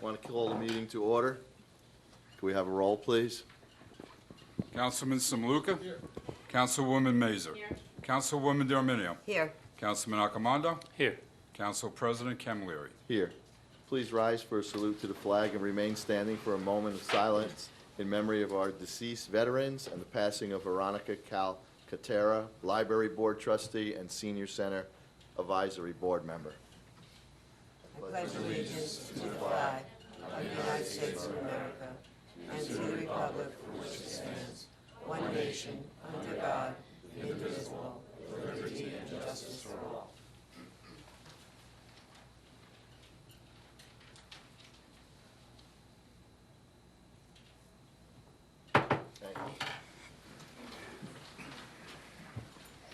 Want to call the meeting to order? Can we have a roll, please? Councilman Simluka. Here. Councilwoman Mazer. Here. Councilwoman D'Arminio. Here. Councilman Accomando. Here. Council President Camilleri. Here. Please rise for a salute to the flag and remain standing for a moment of silence in memory of our deceased veterans and the passing of Veronica Calcaterra, Library Board Trustee and Senior Center Advisory Board Member. I pledge allegiance to the flag of the United States of America and to the republic for which it stands, one nation, under God, indivisible, with liberty and justice for all.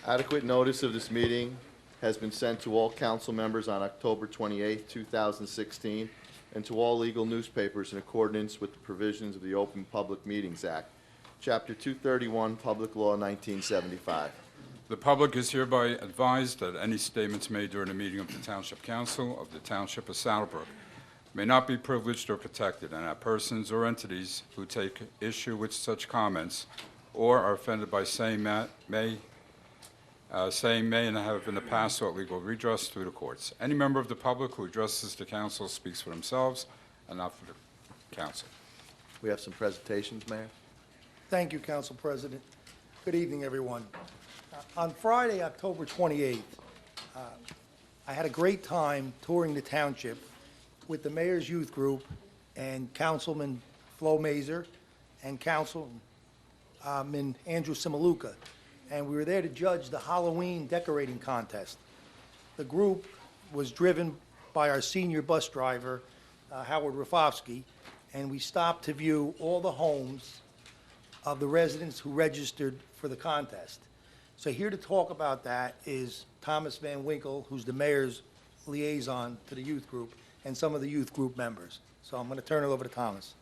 Adequate notice of this meeting has been sent to all council members on October 28, 2016, and to all legal newspapers in accordance with the provisions of the Open Public Meetings Act, Chapter 231, Public Law 1975. The public is hereby advised that any statements made during a meeting of the Township Council of the Township of Saddlebrook may not be privileged or protected, and that persons or entities who take issue with such comments or are offended by saying may and have in the past sought legal redress through the courts. Any member of the public who addresses the council speaks for themselves and not for the council. We have some presentations, Mayor. Thank you, Council President. Good evening, everyone. On Friday, October 28th, I had a great time touring the township with the Mayor's Youth Group and Councilman Flo Mazer and Councilman Andrew Simaluka. And we were there to judge the Halloween decorating contest. The group was driven by our senior bus driver, Howard Rafofsky, and we stopped to view all the homes of the residents who registered for the contest. So here to talk about that is Thomas Van Winkle, who's the mayor's liaison to the youth group, and some of the youth group members. So I'm going to turn it over to Thomas.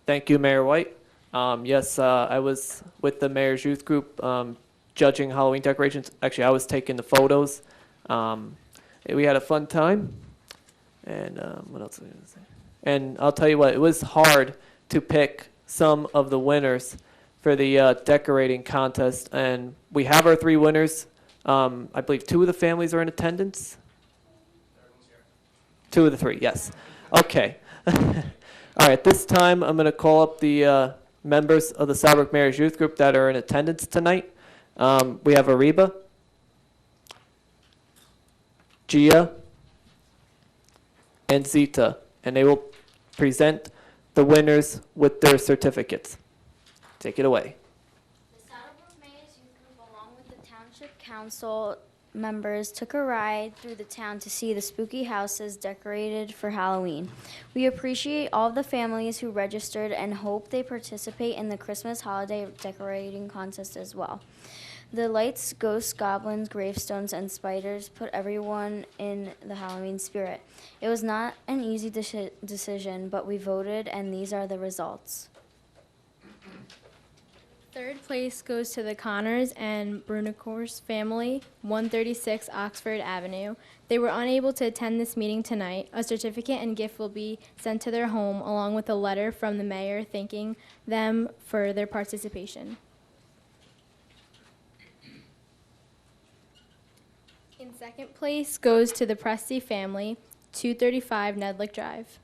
Thank you, Mayor White. Yes, I was with the Mayor's Youth Group judging Halloween decorations. Actually, I was taking the photos. We had a fun time. And what else was I going to say? And I'll tell you what, it was hard to pick some of the winners for the decorating contest. And we have our 3 winners. I believe 2 of the families are in attendance. 2 of the 3, yes. Okay. All right, this time I'm going to call up the members of the Saddlebrook Mayor's Youth Group that are in attendance tonight. We have Ariba, Gia, and Zita, and they will present the winners with their certificates. Take it away. The Saddlebrook Mayor's Youth Group, along with the Township Council members, took a ride through the town to see the spooky houses decorated for Halloween. We appreciate all the families who registered and hope they participate in the Christmas holiday decorating contest as well. The lights, ghosts, goblins, gravestones, and spiders put everyone in the Halloween spirit. It was not an easy decision, but we voted, and these are the results. Third place goes to the Connors and Brunicourse family, 136 Oxford Avenue. They were unable to attend this meeting tonight. A certificate and gift will be sent to their home, along with a letter from the mayor thanking them for their participation. In second place goes to the Presti family, 235 Nedlick Drive.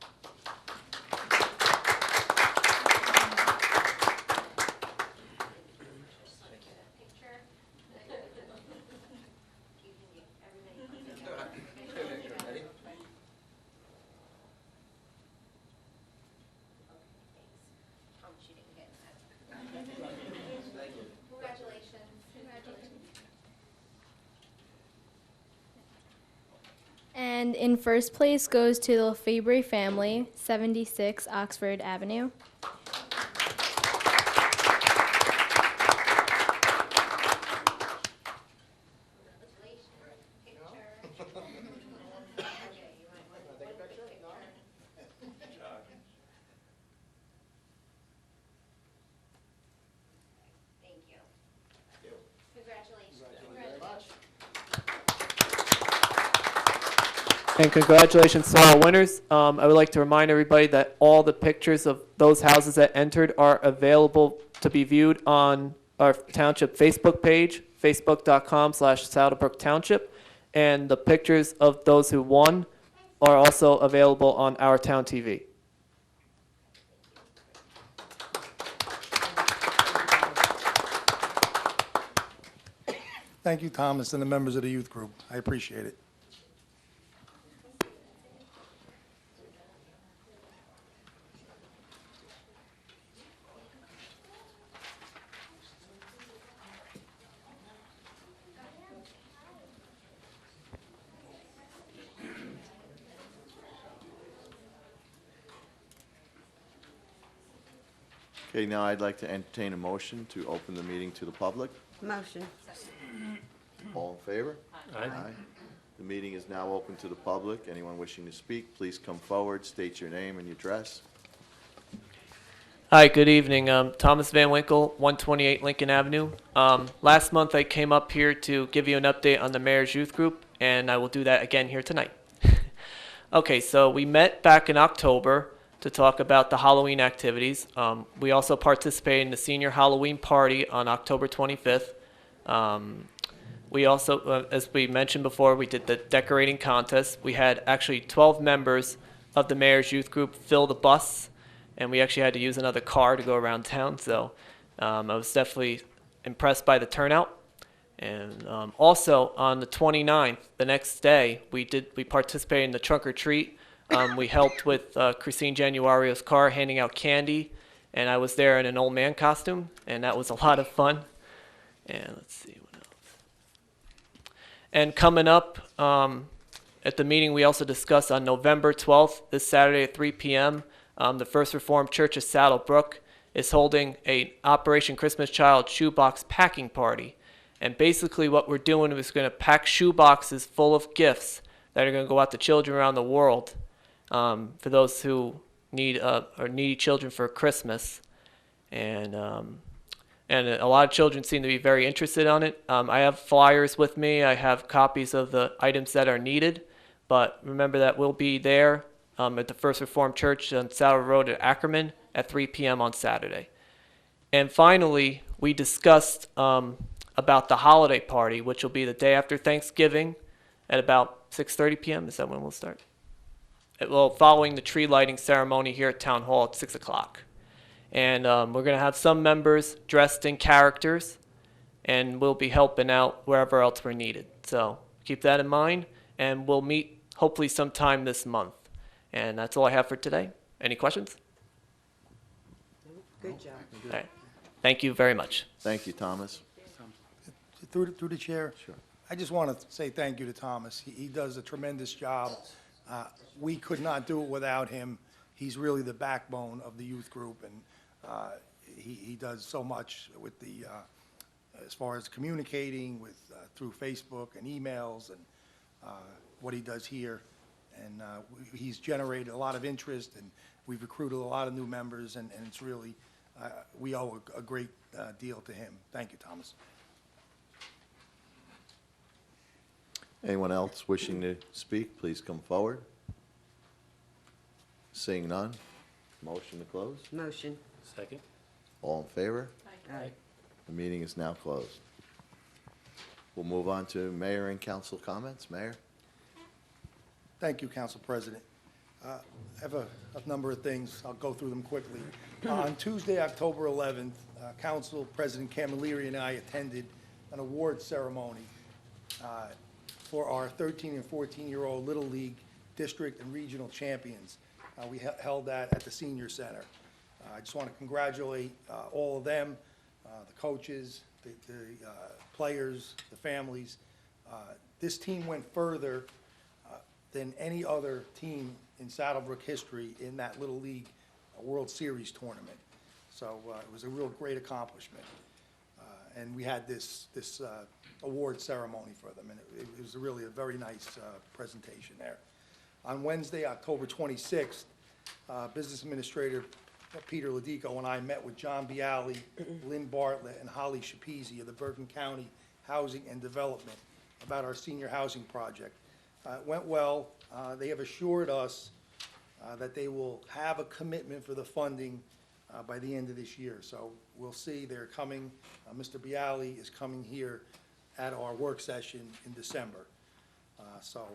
And in first place goes to the Lefebvre family, 76 Oxford Avenue. And congratulations to all winners. I would like to remind everybody that all the pictures of those houses that entered are available to be viewed on our township Facebook page, facebook.com/Saddlebrook Township. And the pictures of those who won are also available on Our Town TV. Thank you, Thomas, and the members of the youth group. I appreciate it. Okay, now I'd like to entertain a motion to open the meeting to the public. Motion. All in favor? Aye. The meeting is now open to the public. Anyone wishing to speak, please come forward, state your name and your address. Hi, good evening. Thomas Van Winkle, 128 Lincoln Avenue. Last month I came up here to give you an update on the Mayor's Youth Group, and I will do that again here tonight. Okay, so we met back in October to talk about the Halloween activities. We also participated in the senior Halloween party on October 25th. We also, as we mentioned before, we did the decorating contest. We had actually 12 members of the Mayor's Youth Group fill the bus, and we actually had to use another car to go around town. So I was definitely impressed by the turnout. And also on the 29th, the next day, we participated in the trunk or treat. We helped with Christine Januario's car, handing out candy, and I was there in an old man costume, and that was a lot of fun. And let's see what else. And coming up at the meeting, we also discussed on November 12th, this Saturday at 3 p.m., the First Reformed Church of Saddlebrook is holding a Operation Christmas Child shoebox packing party. And basically what we're doing is going to pack shoe boxes full of gifts that are going to go out to children around the world for those who need or needy children for Christmas. And a lot of children seem to be very interested on it. I have flyers with me. I have copies of the items that are needed. But remember that we'll be there at the First Reformed Church on Saddle Road at Ackerman at 3 p.m. on Saturday. And finally, we discussed about the holiday party, which will be the day after Thanksgiving at about 6:30 p.m. Is that when we'll start? Following the tree lighting ceremony here at Town Hall at 6 o'clock. And we're going to have some members dressed in characters, and we'll be helping out wherever else we're needed. So keep that in mind, and we'll meet hopefully sometime this month. And that's all I have for today. Any questions? Good job. All right. Thank you very much. Thank you, Thomas. Through the chair. Sure. I just want to say thank you to Thomas. He does a tremendous job. We could not do it without him. He's really the backbone of the youth group, and he does so much with the, as far as communicating with through Facebook and emails, and what he does here. And he's generated a lot of interest, and we've recruited a lot of new members, and it's really, we owe a great deal to him. Thank you, Thomas. Anyone else wishing to speak, please come forward. Seeing none, motion to close. Motion. Second. All in favor? Aye. The meeting is now closed. We'll move on to mayor and council comments. Mayor? Thank you, Council President. I have a number of things. I'll go through them quickly. On Tuesday, October 11th, Council President Camilleri and I attended an award ceremony for our 13 and 14-year-old Little League district and regional champions. We held that at the Senior Center. I just want to congratulate all of them, the coaches, the players, the families. This team went further than any other team in Saddlebrook history in that Little League World Series tournament. So it was a real great accomplishment. And we had this award ceremony for them, and it was really a very nice presentation there. On Wednesday, October 26th, Business Administrator Peter Ladico and I met with John Bialy, Lynn Bartlett, and Holly Shapizi of the Bergen County Housing and Development about our senior housing project. It went well. They have assured us that they will have a commitment for the funding by the end of this year. So we'll see. They're coming. Mr. Bialy is coming here at our work session in December. So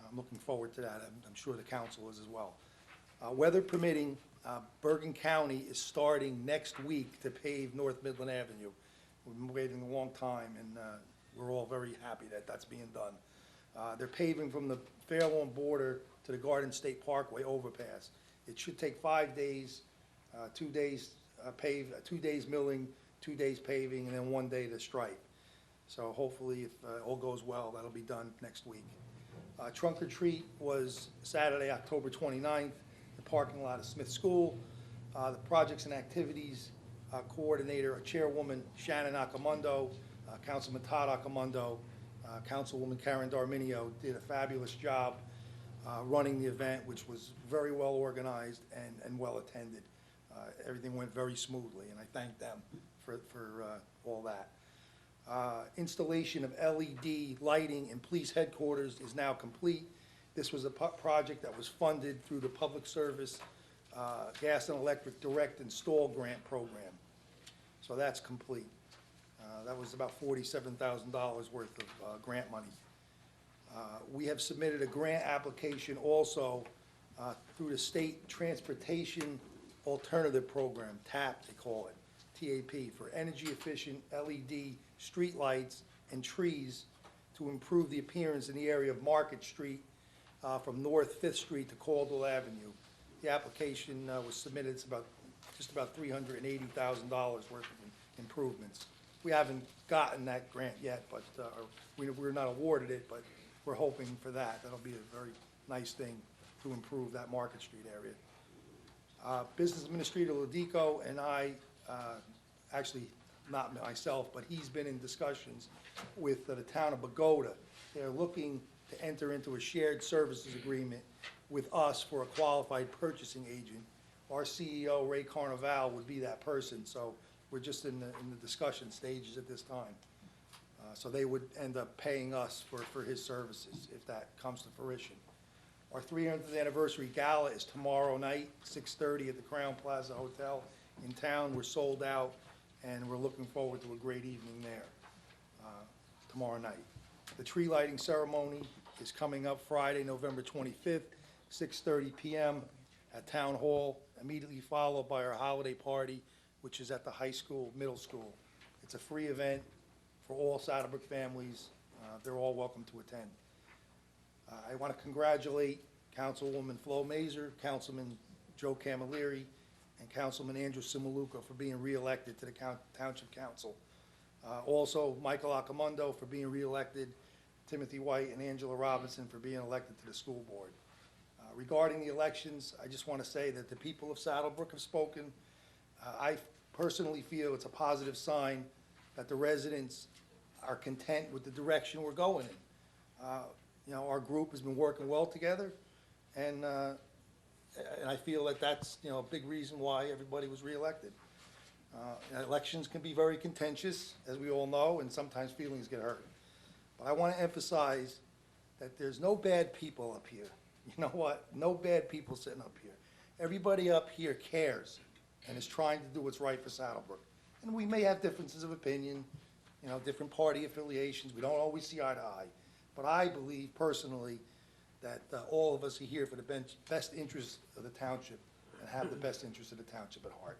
I'm looking forward to that. I'm sure the council is as well. Weather permitting, Bergen County is starting next week to pave North Midland Avenue. We've been waiting a long time, and we're all very happy that that's being done. They're paving from the Fairlawn border to the Garden State Parkway overpass. It should take 5 days, 2 days 2 days milling, 2 days paving, and then 1 day to stripe. So hopefully, if all goes well, that'll be done next week. Trunk or treat was Saturday, October 29th, the parking lot of Smith School. The projects and activities coordinator, chairwoman Shannon Accamundo, Councilman Todd Accamundo, Councilwoman Karen Darminio did a fabulous job running the event, which was very well organized and well attended. Everything went very smoothly, and I thank them for all that. Installation of LED lighting in police headquarters is now complete. This was a project that was funded through the Public Service Gas and Electric Direct Install Grant Program. So that's complete. That was about $47,000 worth of grant money. We have submitted a grant application also through the State Transportation Alternative Program, TAP they call it, TAP, for energy efficient LED street lights and trees to improve the appearance in the area of Market Street from North Fifth Street to Caldwell Avenue. The application was submitted. It's just about $380,000 worth of improvements. We haven't gotten that grant yet, but we're not awarded it, but we're hoping for that. That'll be a very nice thing to improve that Market Street area. Business Administrator Lodico and I, actually not myself, but he's been in discussions with the town of Bogota. They're looking to enter into a shared services agreement with us for a qualified purchasing agent. Our CEO, Ray Carnaval, would be that person, so we're just in the discussion stages at this time. So they would end up paying us for his services if that comes to fruition. Our 300th anniversary gala is tomorrow night, 6:30 at the Crown Plaza Hotel in town. We're sold out, and we're looking forward to a great evening there tomorrow night. The tree lighting ceremony is coming up Friday, November 25th, 6:30 p.m. at Town Hall, immediately followed by our holiday party, which is at the high school, middle school. It's a free event for all Saddlebrook families. They're all welcome to attend. I want to congratulate Councilwoman Flo Mazer, Councilman Joe Camilleri, and Councilman Andrew Simaluka for being reelected to the Township Council. Also, Michael Accamundo for being reelected, Timothy White and Angela Robinson for being elected to the school board. Regarding the elections, I just want to say that the people of Saddlebrook have spoken. I personally feel it's a positive sign that the residents are content with the direction we're going in. You know, our group has been working well together, and I feel that that's, you know, a big reason why everybody was reelected. Elections can be very contentious, as we all know, and sometimes feelings get hurt. But I want to emphasize that there's no bad people up here. You know what? No bad people sitting up here. Everybody up here cares and is trying to do what's right for Saddlebrook. And we may have differences of opinion, you know, different party affiliations. We don't always see eye to eye. But I believe personally that all of us are here for the best interests of the township and have the best interests of the township at heart.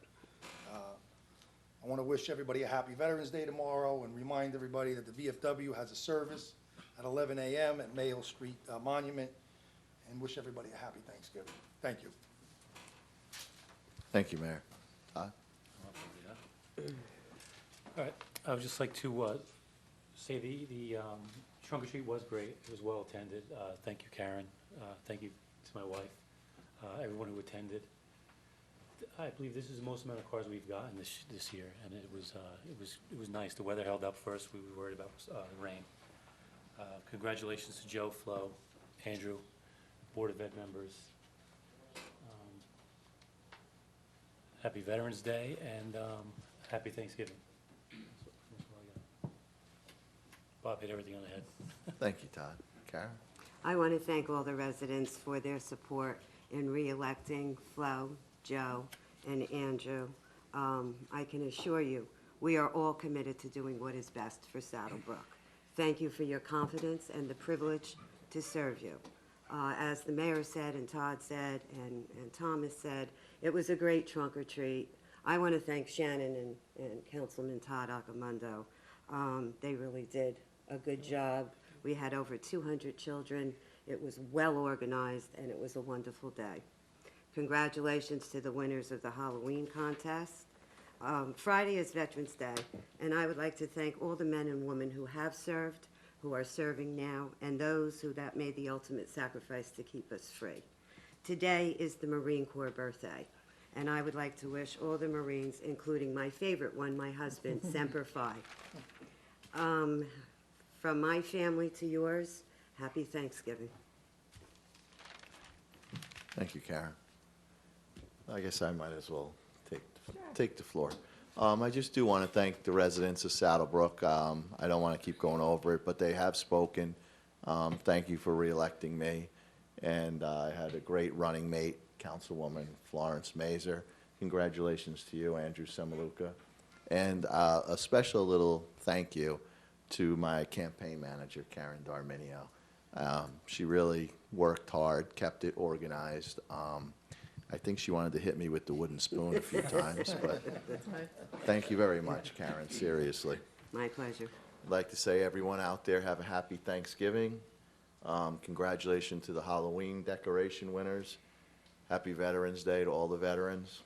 I want to wish everybody a happy Veterans Day tomorrow and remind everybody that the VFW has a service at 11 a.m. at Mayo Street Monument, and wish everybody a happy Thanksgiving. Thank you. Thank you, Mayor. Todd? All right, I would just like to say the trunk or treat was great. It was well attended. Thank you, Karen. Thank you to my wife, everyone who attended. I believe this is the most amount of cars we've gotten this year, and it was nice. The weather held up first. We were worried about rain. Congratulations to Joe, Flo, Andrew, Board of Ed members. Happy Veterans Day and happy Thanksgiving. Bob hit everything on the head. Thank you, Todd. Karen? I want to thank all the residents for their support in re-electing Flo, Joe, and Andrew. I can assure you, we are all committed to doing what is best for Saddlebrook. Thank you for your confidence and the privilege to serve you. As the mayor said, and Todd said, and Thomas said, it was a great trunk or treat. I want to thank Shannon and Councilman Todd Accamundo. They really did a good job. We had over 200 children. It was well organized, and it was a wonderful day. Congratulations to the winners of the Halloween contest. Friday is Veterans Day, and I would like to thank all the men and women who have served, who are serving now, and those who that made the ultimate sacrifice to keep us free. Today is the Marine Corps birthday, and I would like to wish all the Marines, including my favorite one, my husband, Semper Fi. From my family to yours, happy Thanksgiving. Thank you, Karen. I guess I might as well take the floor. I just do want to thank the residents of Saddlebrook. I don't want to keep going over it, but they have spoken. Thank you for re-electing me. And I had a great running mate, Councilwoman Florence Mazer. Congratulations to you, Andrew Semaluka. And a special little thank you to my campaign manager, Karen Darminio. She really worked hard, kept it organized. I think she wanted to hit me with the wooden spoon a few times, but thank you very much, Karen, seriously. My pleasure. I'd like to say everyone out there have a happy Thanksgiving. Congratulations to the Halloween decoration winners. Happy Veterans Day to all the veterans.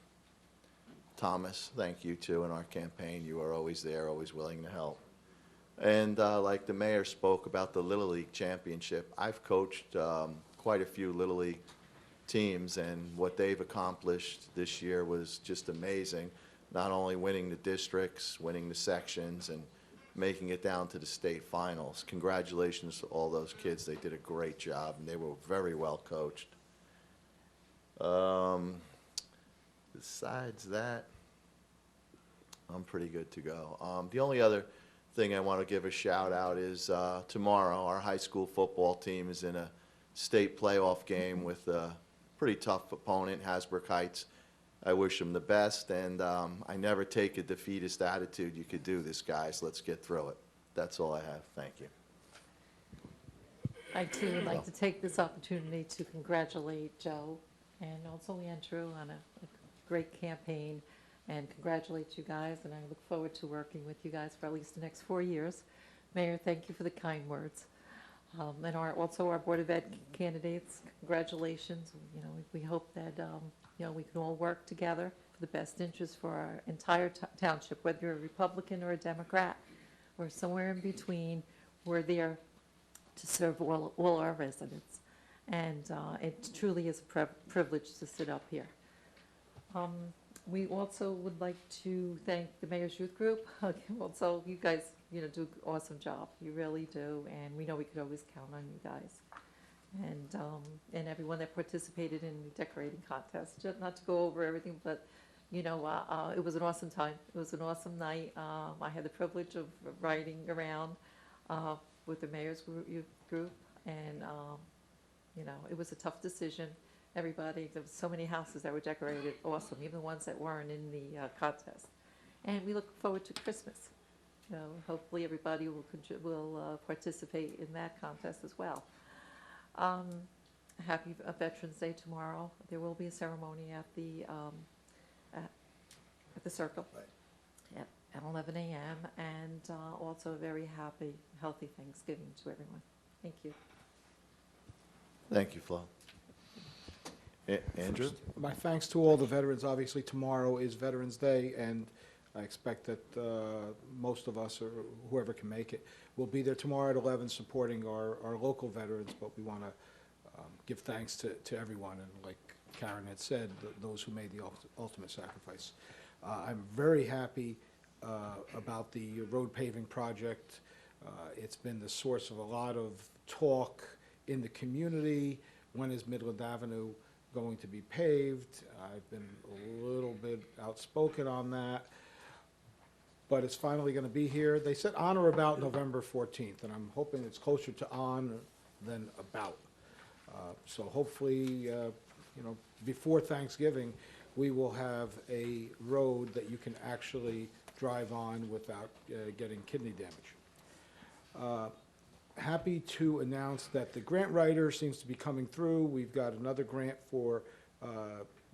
Thomas, thank you too in our campaign. You are always there, always willing to help. And like the mayor spoke about the Little League Championship, I've coached quite a few Little League teams, and what they've accomplished this year was just amazing. Not only winning the districts, winning the sections, and making it down to the state finals. Congratulations to all those kids. They did a great job, and they were very well coached. Besides that, I'm pretty good to go. The only other thing I want to give a shout out is tomorrow our high school football team is in a state playoff game with a pretty tough opponent, Hasbrook Heights. I wish them the best, and I never take a defeatist attitude. You could do this, guys. Let's get through it. That's all I have. Thank you. I too would like to take this opportunity to congratulate Joe and also Andrew on a great campaign, and congratulate you guys, and I look forward to working with you guys for at least the next 4 years. Mayor, thank you for the kind words. And also our Board of Ed candidates, congratulations. You know, we hope that you know, we can all work together for the best interest for our entire township, whether you're a Republican or a Democrat or somewhere in between. We're there to serve all our residents, and it truly is a privilege to sit up here. We also would like to thank the Mayor's Youth Group. Also, you guys, you know, do an awesome job. You really do, and we know we could always count on you guys. And everyone that participated in the decorating contest. Just not to go over everything, but you know, it was an awesome time. It was an awesome night. I had the privilege of riding around with the Mayor's Youth Group, and you know, it was a tough decision. Everybody, there were so many houses that were decorated awesome, even the ones that weren't in the contest. And we look forward to Christmas. You know, hopefully everybody will participate in that contest as well. Happy Veterans Day tomorrow. There will be a ceremony at the Circle at 11 a.m. and also a very happy, healthy Thanksgiving to everyone. Thank you. Thank you, Flo. Andrew? My thanks to all the veterans. Obviously, tomorrow is Veterans Day, and I expect that most of us, or whoever can make it, will be there tomorrow at 11 supporting our local veterans, but we want to give thanks to everyone, and like Karen had said, those who made the ultimate sacrifice. I'm very happy about the road paving project. It's been the source of a lot of talk in the community. When is Midland Avenue going to be paved? I've been a little bit outspoken on that, but it's finally going to be here. They said on or about November 14th, and I'm hoping it's closer to on than about. So hopefully, before Thanksgiving, we will have a road that you can actually drive on without getting kidney damage. Happy to announce that the grant writer seems to be coming through. We've got another grant for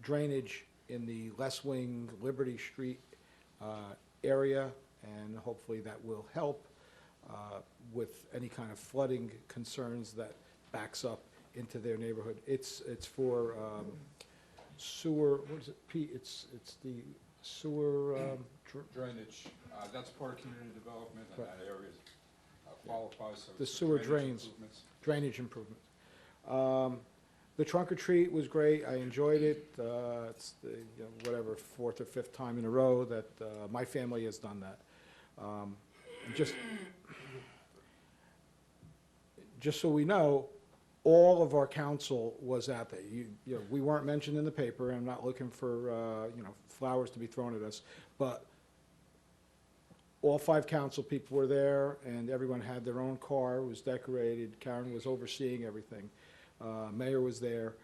drainage in the Less Wing Liberty Street area, and hopefully that will help with any kind of flooding concerns that backs up into their neighborhood. It's for sewer, what is it, Pete? It's the sewer, Drainage, that's part of community development, and Right. that area qualifies. So The it's sewer drainage drains. improvements. drainage improvement. The trunk or treat was great. I enjoyed it. It's the, whatever, fourth or fifth time in a row that my family has done that. And just so we know, all of our council was at that. We weren't mentioned in the paper. I'm not looking for, flowers to be thrown at us, but all 5 council people were there, and everyone had their own car. It was decorated. Karen was overseeing everything. Mayor was there.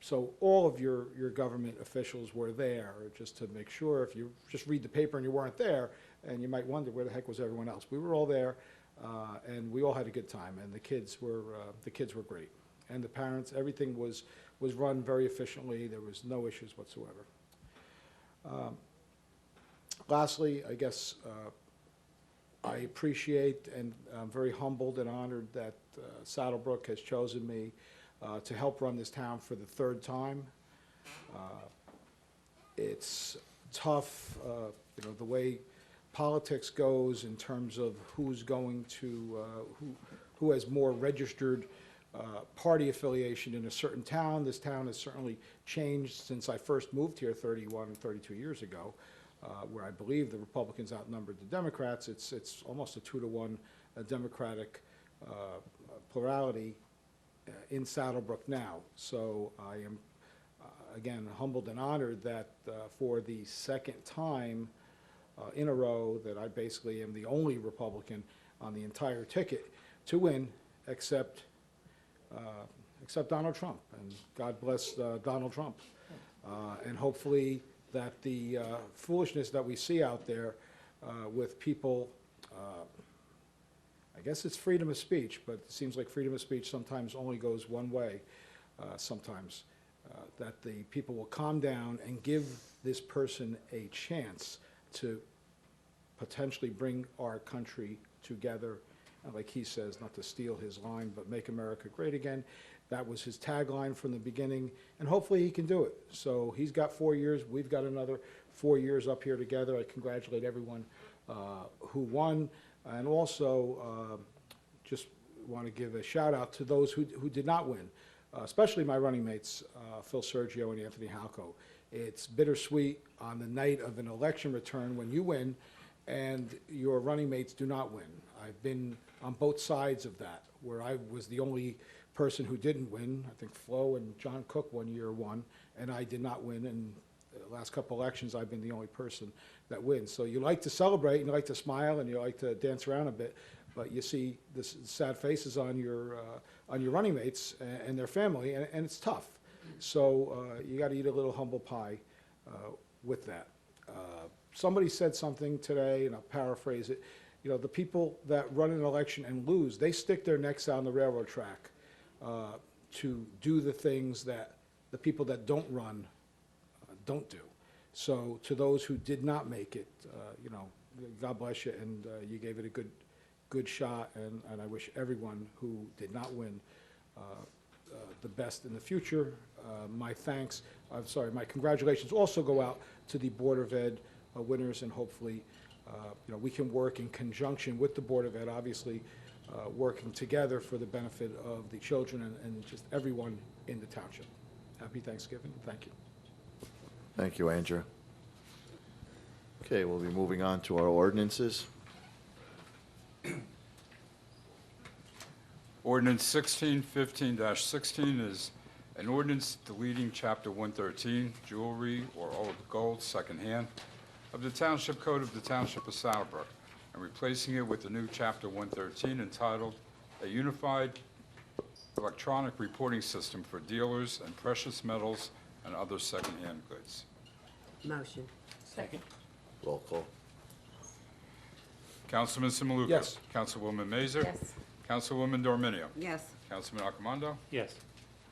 So all of your government officials were there, just to make sure. If you just read the paper and you weren't there, and you might wonder where the heck was everyone else. We were all there, and we all had a good time. And the kids were great, and the parents. Everything was run very efficiently. There was no issues whatsoever. Lastly, I guess I appreciate and I'm very humbled and honored that Saddlebrook has chosen me to help run this town for the 3rd time. It's tough, the way politics goes in terms of who's going to, who has more registered party affiliation in a certain town. This town has certainly changed since I first moved here 31 and 32 years ago. Where I believe the Republicans outnumbered the Democrats. It's almost a 2-to-1 Democratic plurality in Saddlebrook now. So I am, again, humbled and honored that for the 2nd time in a row that I basically am the only Republican on the entire ticket to win, except Donald Trump. And God bless Donald Trump. And hopefully that the foolishness that we see out there with people, I guess it's freedom of speech, but it seems like freedom of speech sometimes only goes one way sometimes, that the people will calm down and give this person a chance to potentially bring our country together. And like he says, not to steal his line, but make America great again. That was his tagline from the beginning, and hopefully he can do it. So he's got 4 years. We've got another 4 years up here together. I congratulate everyone who won, and also just want to give a shout out to those who did not win, especially my running mates, Phil Sergio and Anthony Halco. It's bittersweet on the night of an election return when you win and your running mates do not win. I've been on both sides of that, where I was the only person who didn't win. I think Flo and John Cook one year won, and I did not win. And the last couple elections, I've been the only person that wins. So you like to celebrate, and you like to smile, and you like to dance around a bit, but you see the sad faces on your running mates and their family, and it's tough. So you got to eat a little humble pie with that. Somebody said something today, and I'll paraphrase it. The people that run an election and lose, they stick their necks out on the railroad track to do the things that the people that don't run don't do. So to those who did not make it, God bless you, and you gave it a good shot, and I wish everyone who did not win the best in the future. My congratulations also go out to the Board of Ed winners, and hopefully we can work in conjunction with the Board of Ed, obviously working together for the benefit of the children and just everyone in the township. Happy Thanksgiving. Thank you. Thank you, Andrew. Okay, we'll be moving on to our ordinances. Ordinance 1615-16 is an ordinance deleting Chapter 113, jewelry or old gold secondhand, of the Township Code of the Township of Saddlebrook, and replacing it with a new Chapter 113 entitled A Unified electronic reporting system for dealers in precious metals and other secondhand goods. Motion. Second. Roll call. Councilman Simaluka. Yes. Councilwoman Mazer. Yes. Councilwoman Dorminio. Yes. Councilman Accomando. Yes.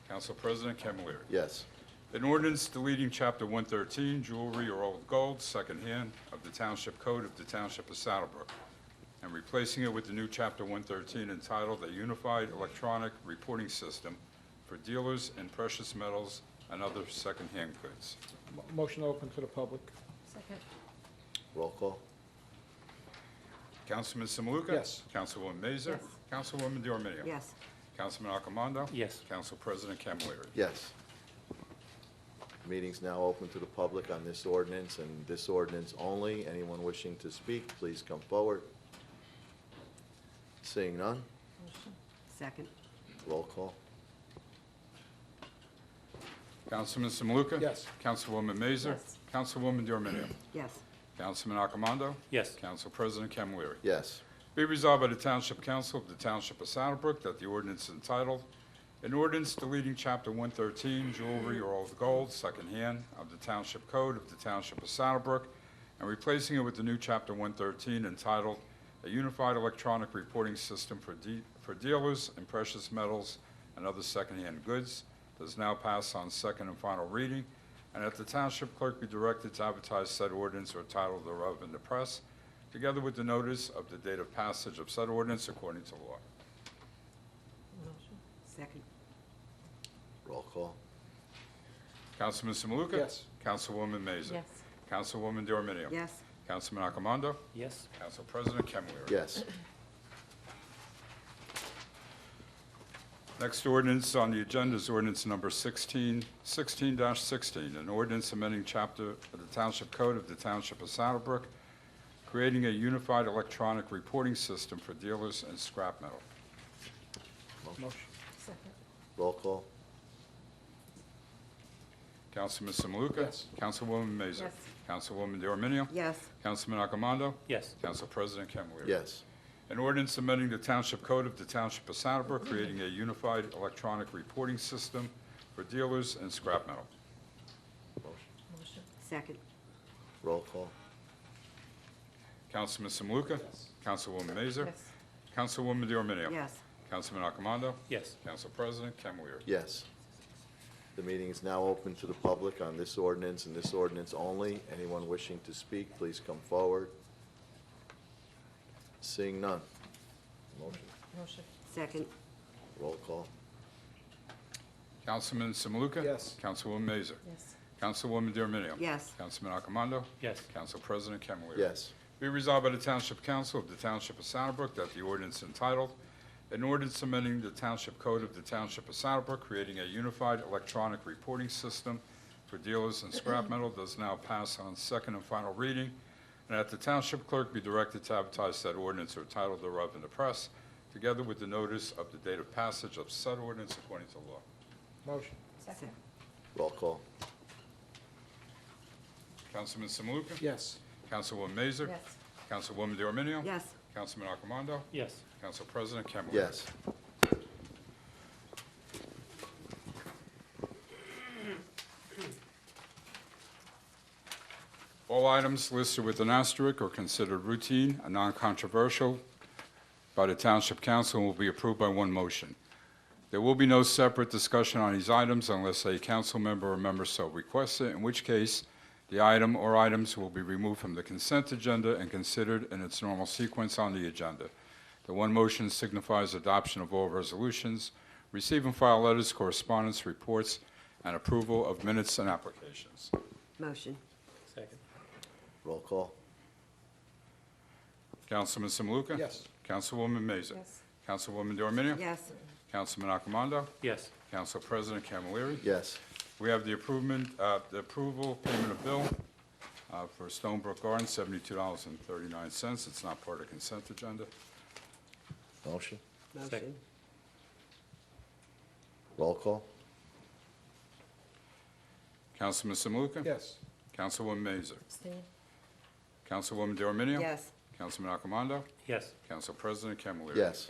Council President Camilleri. Yes. An ordinance deleting Chapter 113, jewelry or old gold, secondhand, of the Township Code of the Township of Saddlebrook, and replacing it with the new Chapter 113 entitled A Unified Electronic Reporting System for Dealers in Precious Metals and Other Secondhand Goods. Motion open to the public. Second. Roll call. Councilman Simaluka. Yes. Councilwoman Mazer. Yes. Councilwoman Dorminio. Yes. Councilman Accomando. Yes. Council President Camilleri. Yes. Meeting's now open to the public on this ordinance and this ordinance only. Anyone wishing to speak, please come forward. Seeing none, Motion. Second. roll call. Councilman Simaluka. Yes. Councilwoman Mazer. Yes. Councilwoman Dorminio. Yes. Councilman Accomando. Yes. Council President Camilleri. Yes. Be resolved by the Township Council of the Township of Saddlebrook that the ordinance entitled, an ordinance deleting Chapter 113, jewelry or old gold, secondhand, of the Township Code of the Township of Saddlebrook, and replacing it with the new Chapter 113 entitled, a unified electronic reporting system for dealers in precious metals and other secondhand goods, does now pass on second and final reading, and that the Township Clerk be directed to advertise said ordinance or title thereof in the press, together with the notice of the date of passage of said ordinance according to law. Motion. Second. Roll call. Councilman Simaluka? Yes. Councilwoman Mazer? Yes. Councilwoman Dorminio? Yes. Councilman Accomando? Yes. Council President Camilleri? Yes. Next ordinance on the agenda is ordinance number 16-16, an ordinance amending chapter of the Township Code of the Township of Saddlebrook, creating a unified electronic reporting system for dealers in scrap metal. Motion. Second. Roll call. Councilman Simaluka? Yes. Councilwoman Mazer? Yes. Councilwoman Dorminio? Yes. Councilman Accomando? Yes. Council President Camilleri? Yes. An ordinance amending the Township Code of the Township of Saddlebrook, creating a unified electronic reporting system for dealers in scrap metal. Motion. Second. Roll call. Councilman Simaluka? Councilwoman Mazer? Yes. Councilwoman Dorminio? Yes. Councilman Accomando? Yes. Council President Camilleri? Yes. The meeting is now open to the public on this ordinance and this ordinance only. Anyone wishing to speak, please come forward. Seeing none. Motion. Motion. Second. Roll call. Councilman Simaluka? Yes. Councilwoman Mazer? Yes. Councilwoman Dorminio? Yes. Councilman Accomando? Yes. Council President Camilleri? Yes. Be resolved by the Township Council of the Township of Saddlebrook that the ordinance entitled, an ordinance amending the Township Code of the Township of Saddlebrook, creating a unified electronic reporting system for dealers in scrap metal, does now pass on second and final reading, and that the Township Clerk be directed to advertise said ordinance or title thereof in the press, together with the notice of the date of passage of said ordinance according to law. Motion. Second. Roll call. Councilman Simaluka? Yes. Councilwoman Mazer? Yes. Councilwoman Dorminio? Yes. Councilman Accomando? Yes. Council President Camilleri? Yes. All items listed with an asterisk are considered routine and non-controversial by the Township Council and will be approved by one motion. There will be no separate discussion on these items unless a council member or member so requests it, in which case the item or items will be removed from the consent agenda and considered in its normal sequence on the agenda. The one motion signifies adoption of all resolutions, receive and file letters, correspondence, reports, and approval of minutes and applications. Motion. Second. Roll call. Councilman Simaluka? Yes. Councilwoman Mazer? Yes. Councilwoman Dorminio? Yes. Councilman Accomando? Yes. Council President Camilleri? Yes. We have the approval, payment of bill for Stonebrook Gardens, $72.39. It's not part of the consent agenda. Motion. Motion. Roll call. Councilman Simaluka? Yes. Councilwoman Mazer? Abstain. Councilwoman Dorminio? Yes. Councilman Accomando? Yes. Council President Camilleri? Yes.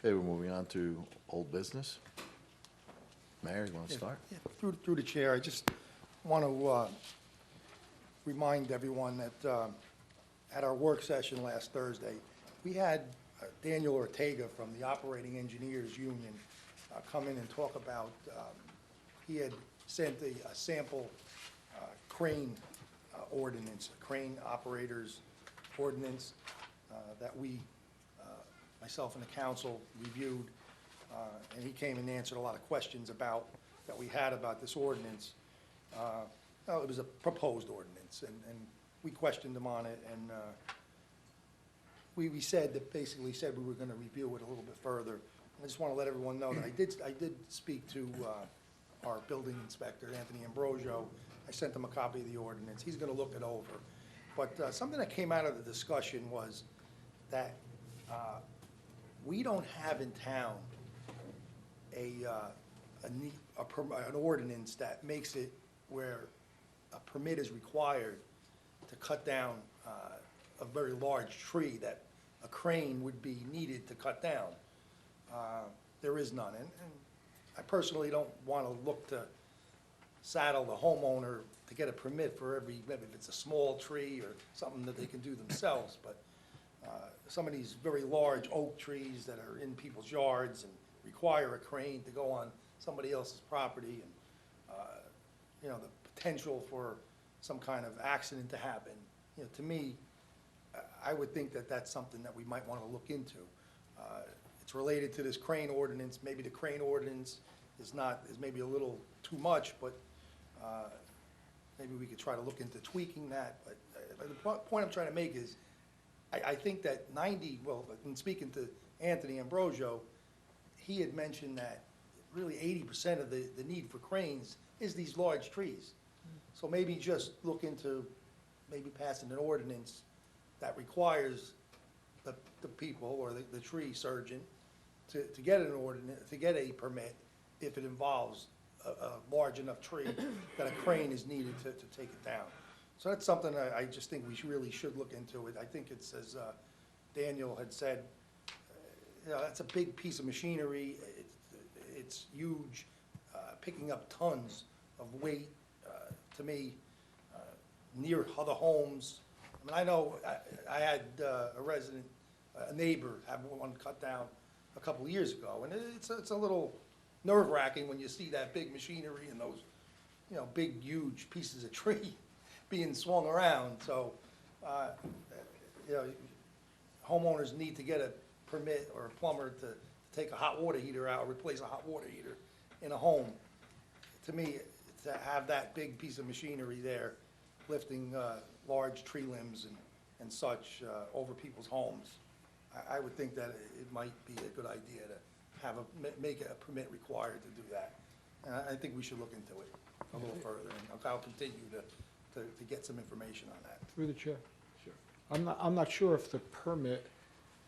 Okay, we're moving on to old business. Mayor, you want to start? Yeah, through the chair, I just want to remind everyone that at our work session last Thursday, we had Daniel Ortega from the Operating Engineers Union come in and talk about, he had sent a sample crane ordinance, a crane operators ordinance that we, myself and the council reviewed, and he came and answered a lot of questions that we had about this ordinance. It was a proposed ordinance, and we questioned him on it, and we basically said we were gonna review it a little bit further. I just wanna let everyone know that I did speak to our building inspector, Anthony Ambrosio. I sent him a copy of the ordinance. He's gonna look it over. But something that came out of the discussion was that we don't have in town an ordinance that makes it where a permit is required to cut down a very large tree that a crane would be needed to cut down. There is none, and I personally don't want to look to saddle the homeowner to get a permit for maybe if it's a small tree or something that they can do themselves, but some of these very large oak trees that are in people's yards and require a crane to go on somebody else's property, and the potential for some kind of accident to happen. To me, I would think that that's something that we might want to look into. It's related to this crane ordinance. Maybe the crane ordinance is maybe a little too much, but maybe we could try to look into tweaking that. But the point I'm trying to make is, I think that in speaking to Anthony Ambrosio, he had mentioned that really 80% of the need for cranes is these large trees. So maybe just look into maybe passing an ordinance that requires the people or the tree surgeon to get an ordinance, to get a permit if it involves a large enough tree that a crane is needed to take it down. So that's something I just think we really should look into it. I think it's, as Daniel had said, that's a big piece of machinery. It's huge, picking up tons of weight, to me, near other homes. I mean, I know I had a neighbor have one cut down a couple of years ago, and it's a little nerve-wracking when you see that big machinery and those, big, huge pieces of tree being swung around. So, homeowners need to get a permit or a plumber to take a hot water heater out, or replace a hot water heater in a home. To me, to have that big piece of machinery there lifting large tree limbs and such over people's homes, I would think that it might be a good idea to make a permit required to do that. And I think we should look into it a little further, and I'll continue to get some information on that. Through the chair. Sure. I'm not sure if the permit,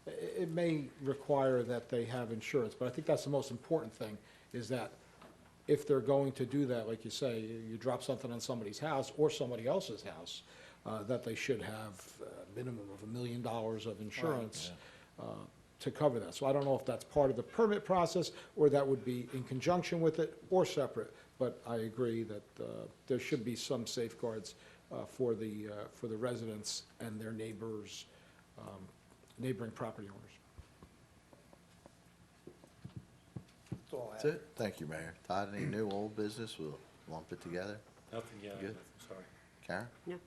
it may require that they have insurance, but I think that's the most important thing, is that if they're going to do that, like you say, you drop something on somebody's house or somebody else's house, that they should have a minimum of $1 million of insurance to cover that. So I don't know if that's part of the permit process, or that would be in conjunction with it, or separate, but I agree that there should be some safeguards for the residents and their neighbors, neighboring property owners. That's all I have. That's it. Thank you, Mayor. Todd, any new old business? We'll lump it together. Nothing, yeah, Good. I'm sorry. Karen? No.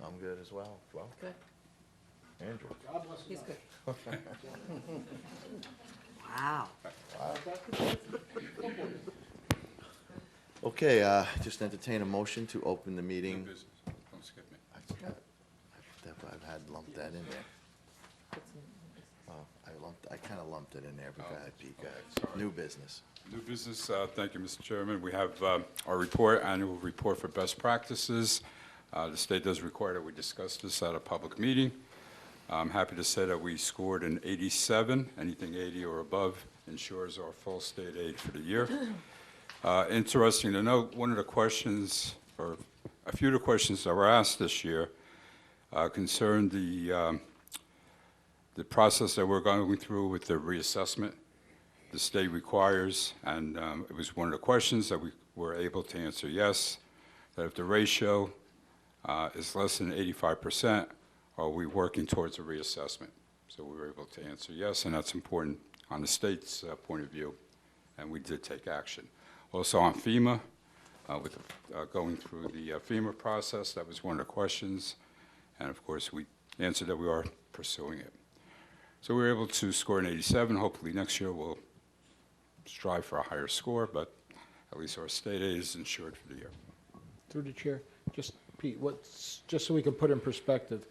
I'm good as well. Well, Good. Andrew? He's good. Wow. Okay, just entertain a motion to open the New meeting. business. Don't skip me. I've had lumped that in there. Oh, I kind of lumped it in there, but go ahead, Pete, go ahead. Sorry. New business. New business, thank you, Mr. Chairman. We have our report, annual report for best practices. The state does require that we discuss this at a public meeting. I'm happy to say that we scored an 87. Anything 80 or above ensures our full state aid for the year. Interesting to note, one of the questions, or a few of the questions that were asked this year concerned the the process that we're going through with the reassessment, the state requires, and it was one of the questions that we were able to answer yes, that if the ratio is less than 85%, are we working towards a reassessment? So we were able to answer yes, and that's important on the state's point of view, and we did take action. Also on FEMA, with going through the FEMA process, that was one of the questions, and of course we answered that we are pursuing it. So we were able to score an 87. Hopefully next year we'll strive for a higher score, but at least our state aid is insured for the year. Through the chair, just Pete, just so we can put in perspective,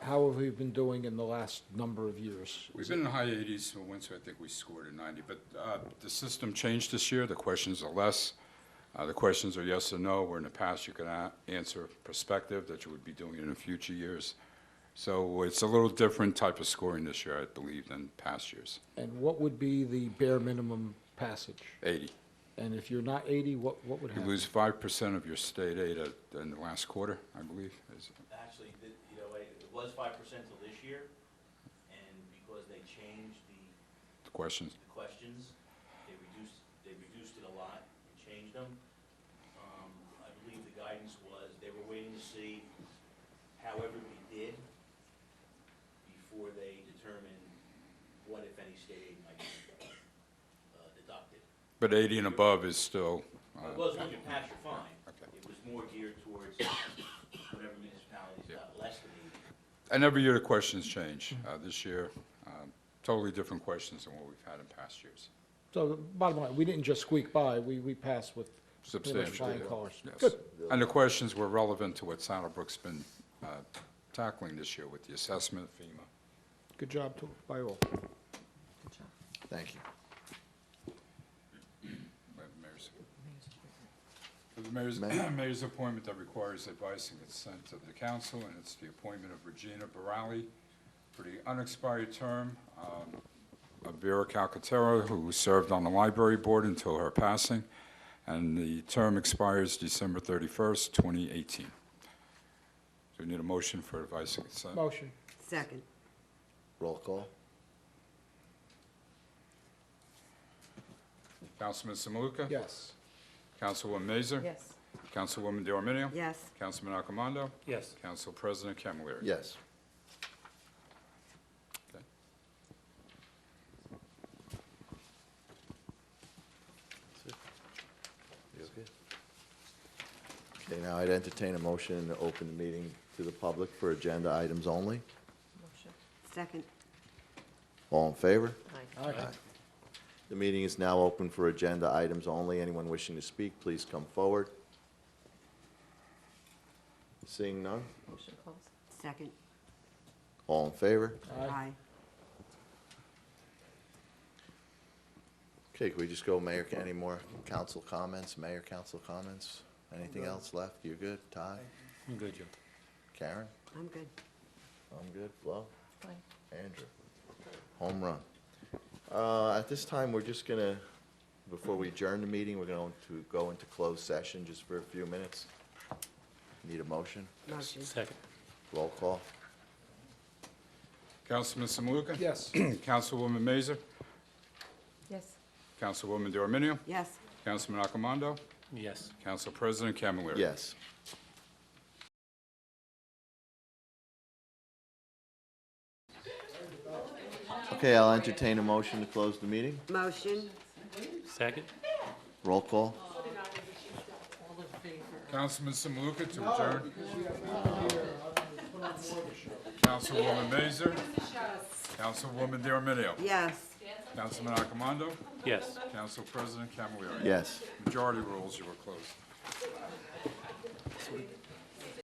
how have we been doing in the last number of years? We've been in the high 80s, so once I think we scored a 90, but the system changed this year. The questions are less. The questions are yes or no, where in the past you could answer perspective that you would be doing in the future years. So it's a little different type of scoring this year, I believe, than past years. And what would be the bare minimum passage? 80. And if you're not 80, what would You happen? lose 5% of your state aid in the last quarter, I believe. Actually, you know, it was 5% till this year, and because they changed The questions. the questions, they reduced it a lot and changed them. I believe the guidance was, they were waiting to see how everybody did before they determined what, if any, state aid might be deducted. But 80 and above is still. It was when you pass, you're fine. Okay. It was more geared towards whatever municipalities got less than 80. And every year the questions change. This year, totally different questions than what we've had in past years. So the bottom line, we didn't just squeak by, we passed with pretty much Substantially. flying colors. Yes. Good. And the questions were relevant to what Saddlebrook's been tackling this year with the assessment, FEMA. Good job by all. Thank you. The mayor's appointment that requires advice and consent of the council, and it's the appointment of Regina Barali for the unexpired term of Vera Calcaterra, who served on the library board until her passing, and the term expires December 31st, 2018. So we need a motion for advice and consent. Motion. Second. Roll call. Councilman Samuka? Yes. Councilwoman Mazer? Yes. Councilwoman DeArminio? Yes. Councilman Accomando? Yes. Council President Camilleri? Yes. Okay. You okay? Okay, now I'd entertain a motion to open the meeting to the public for agenda items only. Motion. Second. All in favor? Aye. Aye. The meeting is now open for agenda items only. Anyone wishing to speak, please come forward. Seeing none? Motion closed. Second. All in favor? Aye. Okay, can we just go, Mayor, any more council comments? Mayor, council comments? Anything else left? You good? Ty? I'm good, Joe. Karen? I'm good. I'm good. Flo? Fine. Andrew? Home run. At this time, we're just gonna, before we adjourn the meeting, we're going to go into closed session just for a few minutes. Need a motion? Motion. Second. Roll call. Councilman Samuka? Yes. Councilwoman Mazer? Yes. Councilwoman DeArminio? Yes. Councilman Accomando? Yes. Council President Camilleri? Yes. Okay, I'll entertain a motion to close the meeting. Motion. Second. Roll call. All in favor? Councilman Samuka to adjourn? Councilwoman Mazer? Councilwoman DeArminio? Yes. Councilman Accomando? Yes. Council President Camilleri? Yes. Majority rules, you were closed.